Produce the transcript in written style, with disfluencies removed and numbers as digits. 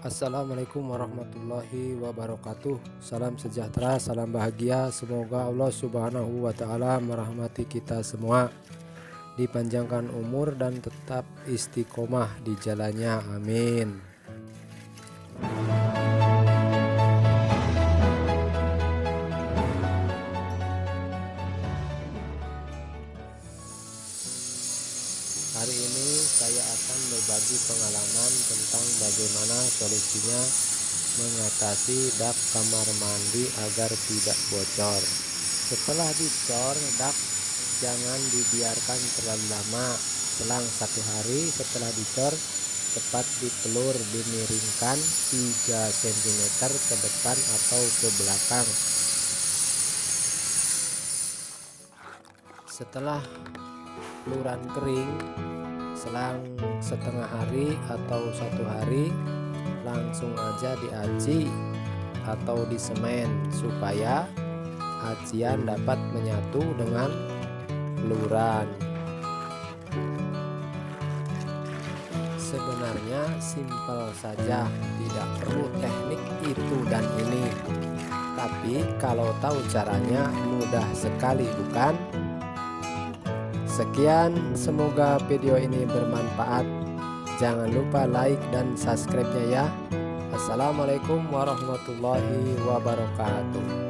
Assalamualaikum warahmatullahi wabarakatuh. Salam sejahtera, salam bahagia. Semoga Allah Subhanahu wa Ta'ala merahmati kita semua, dipanjangkan umur dan tetap istiqomah di jalannya. Amin. Hari ini saya akan berbagi pengalaman tentang bagaimana solusinya mengatasi dak kamar mandi agar tidak bocor. Setelah dicor, dak jangan dibiarkan terlalu lama. Selang 1 hari setelah dicor, cepat dipelur, dimiringkan 3 cm ke depan atau ke belakang. Setelah peluran kering, selang setengah hari atau 1 hari, langsung aja diaci atau disemen supaya acian dapat menyatu dengan peluran. Sebenarnya simpel saja, tidak perlu teknik itu dan ini, tapi kalau tahu caranya mudah sekali, bukan? Sekian, semoga video ini bermanfaat. Jangan lupa like dan subscribe-nya ya. Assalamualaikum warahmatullahi wabarakatuh.